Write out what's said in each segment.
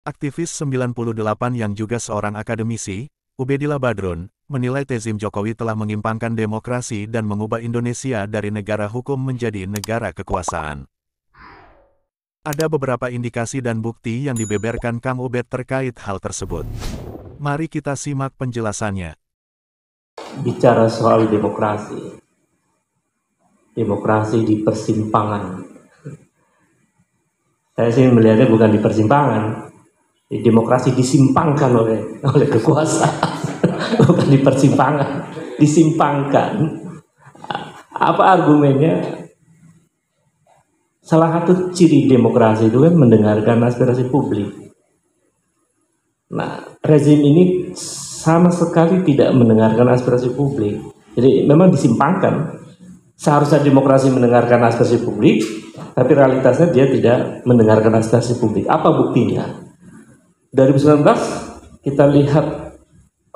Aktivis 98 yang juga seorang akademisi, Ubedillah Badrun, menilai rezim Jokowi telah menyimpangkan demokrasi dan mengubah Indonesia dari negara hukum menjadi negara kekuasaan. Ada beberapa indikasi dan bukti yang dibeberkan Kang Ubed terkait hal tersebut. Mari kita simak penjelasannya. Bicara soal demokrasi, demokrasi di persimpangan. Saya sih melihatnya bukan di persimpangan, demokrasi disimpangkan oleh kekuasaan, bukan di persimpangan, disimpangkan. Apa argumennya? Salah satu ciri demokrasi itu kan mendengarkan aspirasi publik. Nah, rezim ini sama sekali tidak mendengarkan aspirasi publik. Jadi memang disimpangkan. Seharusnya demokrasi mendengarkan aspirasi publik, tapi realitasnya dia tidak mendengarkan aspirasi publik. Apa buktinya? 2019 kita lihat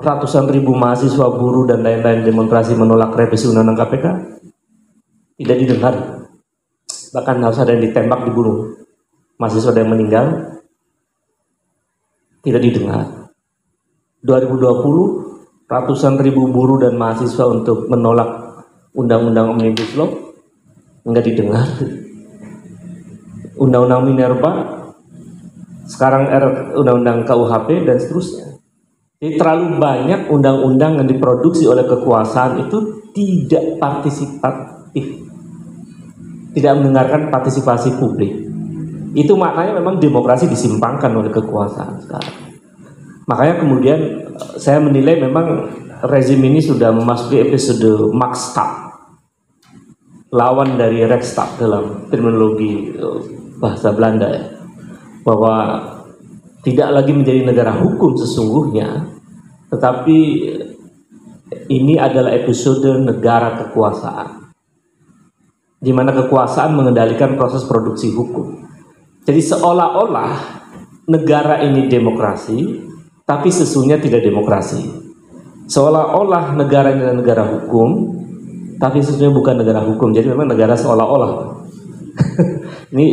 ratusan ribu mahasiswa, buruh dan lain-lain demonstrasi menolak revisi undang-undang KPK, tidak didengar. Bahkan harus ada yang ditembak, dibunuh. Mahasiswa ada yang meninggal, tidak didengar. 2020 ratusan ribu buruh dan mahasiswa untuk menolak undang-undang Omnibus Law, enggak didengar. Undang-undang Minerba, sekarang undang-undang KUHP dan seterusnya. Jadi terlalu banyak undang-undang yang diproduksi oleh kekuasaan itu tidak partisipatif, tidak mendengarkan partisipasi publik. Itu maknanya memang demokrasi disimpangkan oleh kekuasaan sekarang. Makanya kemudian saya menilai memang rezim ini sudah memasuki episode Max-Staat, lawan dari Rechtsstaat dalam terminologi bahasa Belanda ya, bahwa tidak lagi menjadi negara hukum sesungguhnya, tetapi ini adalah episode negara kekuasaan, di mana kekuasaan mengendalikan proses produksi hukum. Jadi seolah-olah negara ini demokrasi, tapi sesungguhnya tidak demokrasi. Seolah-olah negara ini adalah negara hukum, tapi sesungguhnya bukan negara hukum. Jadi memang negara seolah-olah. Ini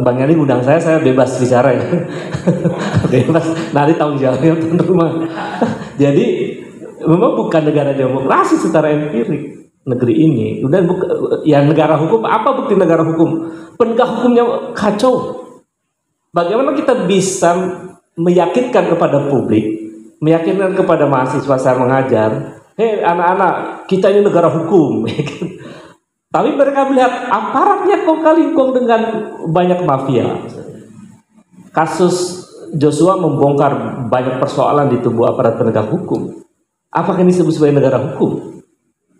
Bang Yani undang saya bebas bicara ya. Bebas, nanti tanggung jawabnya tuan rumah. Jadi memang bukan negara demokrasi secara empirik negeri ini. Udah ya negara hukum, apa bukti negara hukum? Penegak hukumnya kacau. Bagaimana kita bisa meyakinkan kepada publik, meyakinkan kepada mahasiswa saya mengajar, hei anak-anak, kita ini negara hukum. Tapi mereka melihat aparatnya kong kali kong dengan banyak mafia. Kasus Joshua membongkar banyak persoalan di tubuh aparat penegak hukum. Apakah ini disebut sebagai negara hukum?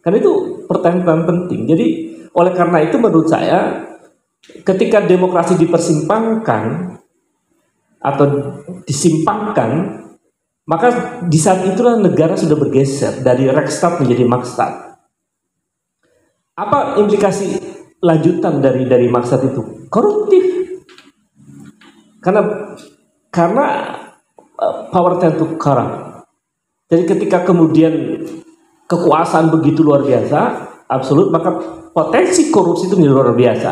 Kan itu pertanyaan penting. Jadi oleh karena itu menurut saya, ketika demokrasi dipersimpangkan atau disimpangkan, maka di saat itulah negara sudah bergeser dari Rechtsstaat menjadi Max-Staat. Apa implikasi lanjutan dari Max-Staat itu? Koruptif. Karena power tend to corrupt. Jadi ketika kemudian kekuasaan begitu luar biasa, absolut, maka potensi korupsi itu menjadi luar biasa.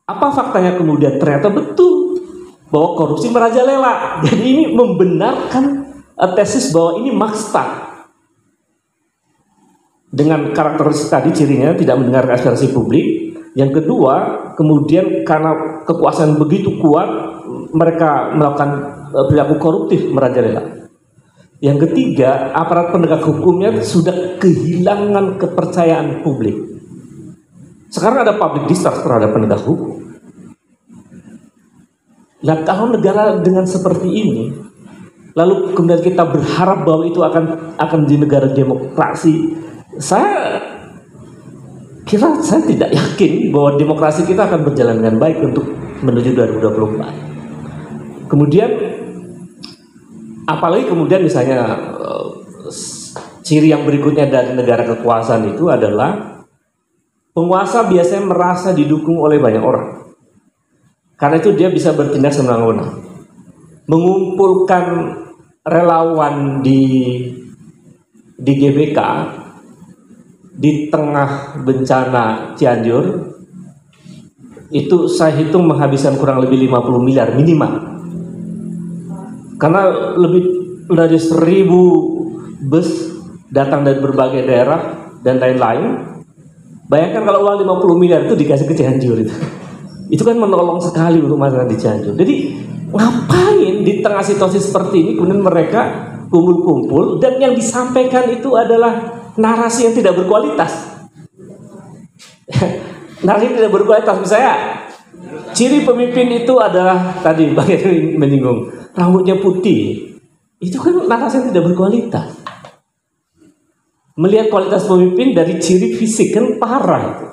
Apa faktanya kemudian? Ternyata betul bahwa korupsi merajalela. Jadi ini membenarkan tesis bahwa ini Max-Staat. Dengan karakteristik tadi, cirinya tidak mendengar aspirasi publik. Yang kedua, kemudian karena kekuasaan begitu kuat, mereka melakukan perilaku koruptif merajalela. Yang ketiga, aparat penegak hukumnya sudah kehilangan kepercayaan publik. Sekarang ada public distrust terhadap penegak hukum. Nah, kalau negara dengan seperti ini, lalu kemudian kita berharap bahwa itu akan di negara demokrasi, saya tidak yakin bahwa demokrasi kita akan berjalan dengan baik untuk menuju 2024. Kemudian apalagi kemudian misalnya ciri yang berikutnya dari negara kekuasaan itu adalah penguasa biasanya merasa didukung oleh banyak orang. Karena itu dia bisa bertindak semena-mena, mengumpulkan relawan di GBK di tengah bencana Cianjur. Itu saya hitung menghabiskan kurang lebih 50 miliar minimal. Karena lebih dari 1.000 bus datang dari berbagai daerah dan lain-lain. Bayangkan kalau uang 50 miliar itu dikasih ke Cianjur itu. Itu kan menolong sekali untuk masyarakat di Cianjur. Jadi ngapain di tengah situasi seperti ini kemudian mereka kumpul-kumpul dan yang disampaikan itu adalah narasi yang tidak berkualitas. Narasi yang tidak berkualitas. Misalnya ciri pemimpin itu adalah tadi bagian menyinggung rambutnya putih. Itu kan narasi yang tidak berkualitas. Melihat kualitas pemimpin dari ciri fisik kan parah itu.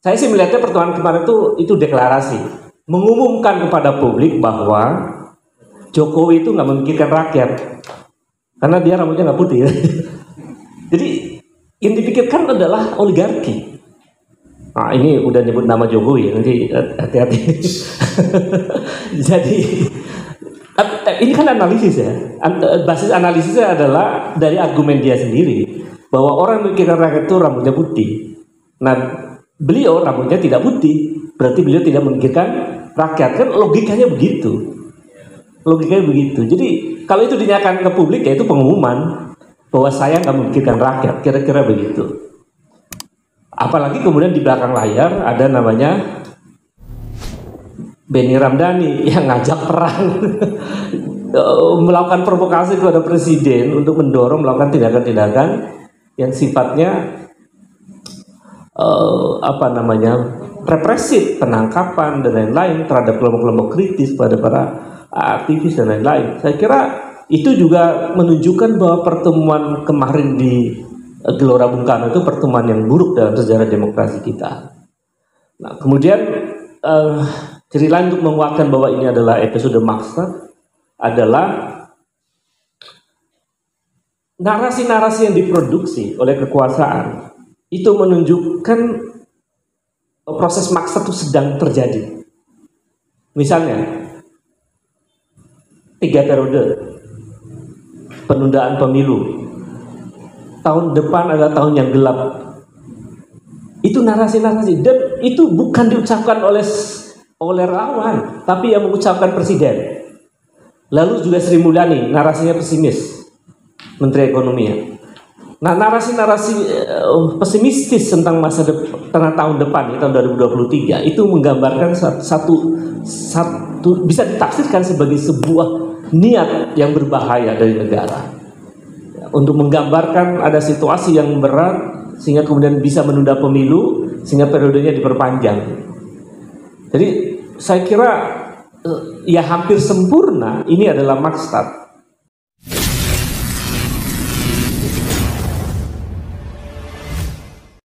Saya sih melihatnya pertemuan kemarin itu deklarasi, mengumumkan kepada publik bahwa Jokowi itu nggak memikirkan rakyat, karena dia rambutnya nggak putih. Jadi yang dipikirkan adalah oligarki. Nah, ini udah nyebut nama Jokowi, nanti hati-hati. Jadi ini kan analisis ya. Basis analisisnya adalah dari argumen dia sendiri bahwa orang memikirkan rakyat itu rambutnya putih. Nah, beliau rambutnya tidak putih, berarti beliau tidak memikirkan rakyat. Kan logikanya begitu. Logikanya begitu. Jadi kalau itu dinyatakan ke publik ya itu pengumuman bahwa saya nggak memikirkan rakyat, kira-kira begitu. Apalagi kemudian di belakang layar ada namanya Benny Ramdhani yang ngajak perang, melakukan provokasi kepada presiden untuk mendorong melakukan tindakan-tindakan yang sifatnya represif, penangkapan dan lain-lain terhadap kelompok-kelompok kritis pada para aktivis dan lain-lain. Saya kira itu juga menunjukkan bahwa pertemuan kemarin di Gelora Bung Karno itu pertemuan yang buruk dalam sejarah demokrasi kita. Nah, kemudian ciri lain untuk menguatkan bahwa ini adalah episode maksud adalah narasi-narasi yang diproduksi oleh kekuasaan itu menunjukkan proses maksa itu sedang terjadi. Misalnya 3 periode penundaan pemilu, tahun depan adalah tahun yang gelap. Itu narasi-narasi dan itu bukan diucapkan oleh lawan, tapi yang mengucapkan presiden. Lalu juga Sri Mulyani, narasinya pesimis, Menteri Ekonomi. Nah, narasi-narasi pesimistis tentang tentang tahun depan, tahun 2023, itu menggambarkan satu bisa ditafsirkan sebagai sebuah niat yang berbahaya dari negara untuk menggambarkan ada situasi yang berat sehingga kemudian bisa menunda pemilu sehingga periodenya diperpanjang. Jadi saya kira ya hampir sempurna ini adalah maksud